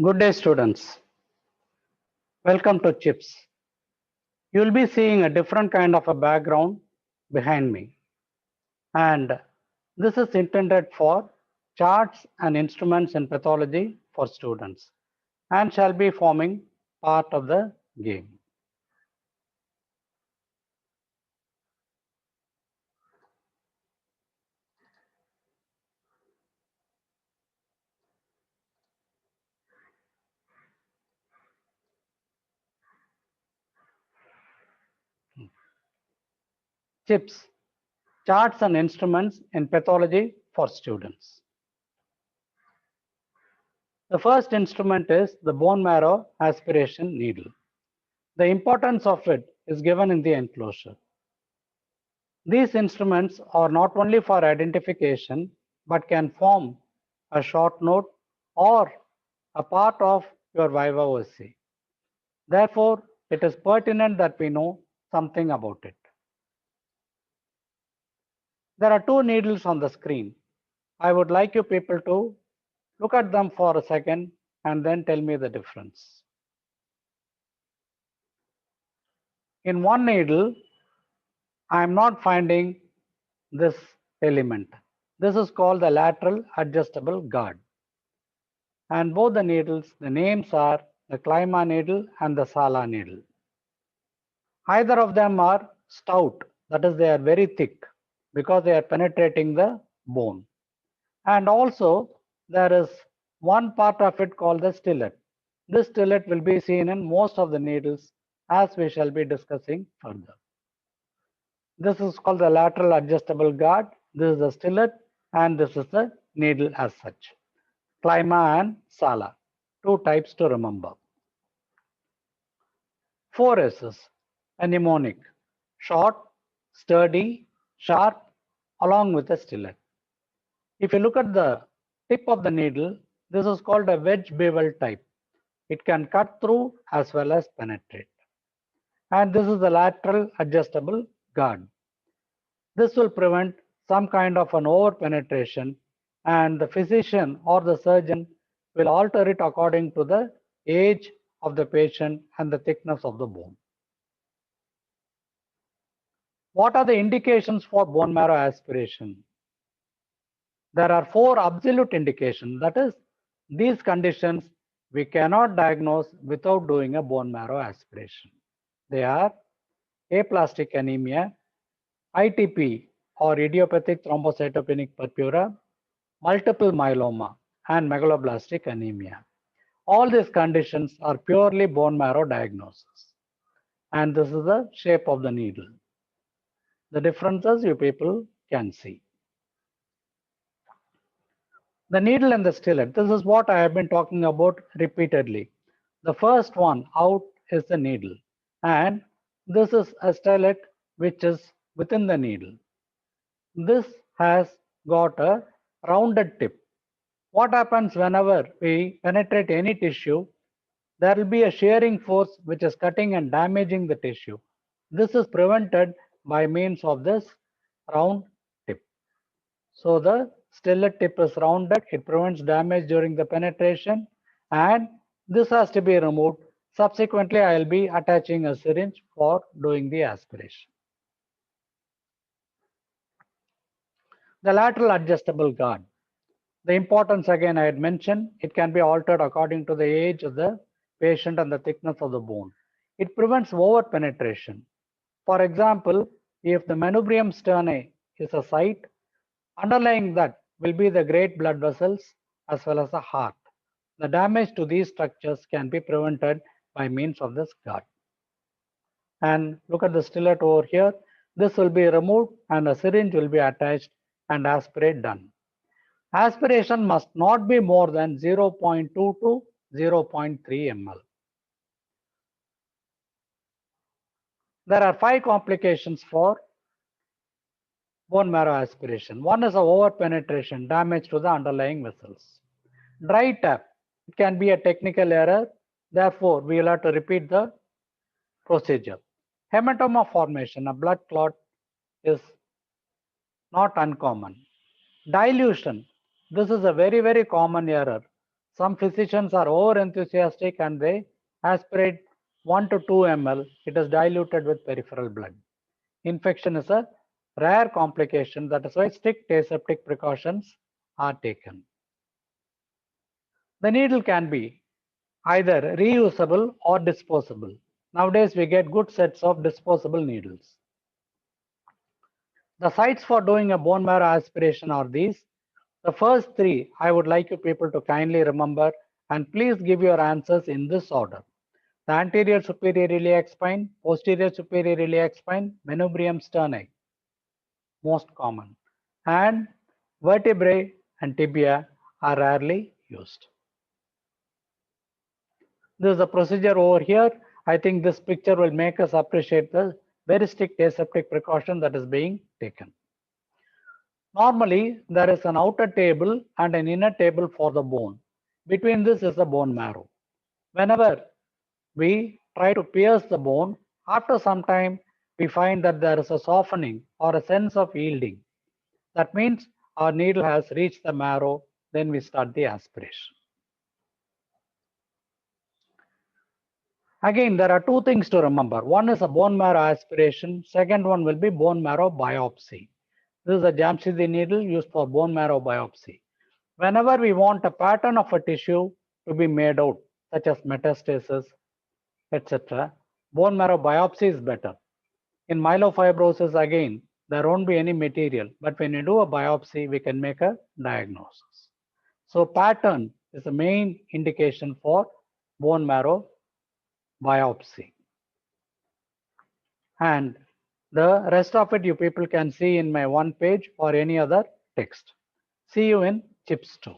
Good day, students. Welcome to CHIPS. You will be seeing a different kind of a background behind me. And this is intended for charts and instruments in pathology for students and shall be forming part of the game. CHIPS, charts and instruments in pathology for students. The first instrument is the bone marrow aspiration needle. The importance of it is given in the enclosure. These instruments are not only for identification but can form a short note or a part of your VIVA OSC. Therefore, it is pertinent that we know something about it. There are two needles on the screen. I would like you people to look at them for a second and then tell me the difference. In one needle, I am not finding this element. This is called the lateral adjustable guard. And both the needles, the names are the Clima needle and the Sala needle. Either of them are stout, that is, they are very thick because they are penetrating the bone. And also, there is one part of it called the stylet. This stylet will be seen in most of the needles as we shall be discussing further. This is called the lateral adjustable guard. This is the stylet and this is the needle as such. Clima and Sala, two types to remember. Four S's, a mnemonic, short, sturdy, sharp, along with a stylet. If you look at the tip of the needle, this is called a wedge bevel type. It can cut through as well as penetrate. And this is the lateral adjustable guard. This will prevent some kind of an over penetration, and the physician or the surgeon will alter it according to the age of the patient and the thickness of the bone. What are the indications for bone marrow aspiration? There are four absolute indications. That is, these conditions we cannot diagnose without doing a bone marrow aspiration. They are aplastic anemia, ITP or idiopathic thrombocytopenic purpura, multiple myeloma, and megaloblastic anemia. All these conditions are purely bone marrow diagnosis. And this is the shape of the needle. The differences you people can see. The needle and the stylet. This is what I have been talking about repeatedly. The first one out is the needle, and this is a stylet which is within the needle. This has got a rounded tip. What happens whenever we penetrate any tissue? There will be a shearing force which is cutting and damaging the tissue. This is prevented by means of this round tip. So the stylet tip is rounded, it prevents damage during the penetration, and this has to be removed. Subsequently, I will be attaching a syringe for doing the aspiration. The lateral adjustable guard. The importance again I had mentioned, it can be altered according to the age of the patient and the thickness of the bone. It prevents over penetration. For example, if the manubrium sternae is a site, underlying that will be the great blood vessels as well as the heart. The damage to these structures can be prevented by means of this guard. And look at the stylet over here. This will be removed and a syringe will be attached and aspirate done. Aspiration must not be more than 0.2 to 0.3 ml. There are 5 complications for bone marrow aspiration. One is a over penetration, damage to the underlying vessels. Dry tap, it can be a technical error. Therefore, we will have to repeat the procedure. Hematoma formation, a blood clot, is not uncommon. Dilution, this is a very, very common error. Some physicians are over enthusiastic and they aspirate 1 to 2 ml. It is diluted with peripheral blood. Infection is a rare complication. That is why strict aseptic precautions are taken. The needle can be either reusable or disposable. Nowadays, we get good sets of disposable needles. The sites for doing a bone marrow aspiration are these. The first three I would like you people to kindly remember, and please give your answers in this order. The anterior superior iliac spine, posterior superior iliac spine, manubrium sterni, most common, and vertebrae and tibia are rarely used. This is a procedure over here. I think this picture will make us appreciate the very strict aseptic precaution that is being taken. Normally, there is an outer table and an inner table for the bone. Between this is the bone marrow. Whenever we try to pierce the bone, after some time, we find that there is a softening or a sense of yielding. That means our needle has reached the marrow, then we start the aspiration. Again, there are two things to remember. One is a bone marrow aspiration. Second one will be bone marrow biopsy. This is a Jamshidi needle used for bone marrow biopsy. Whenever we want a pattern of a tissue to be made out, such as metastasis, etc., bone marrow biopsy is better. In myelofibrosis, again, there won't be any material, but when you do a biopsy, we can make a diagnosis. So pattern is the main indication for bone marrow biopsy. And the rest of it you people can see in my one page or any other text. See you in CHIPS 2.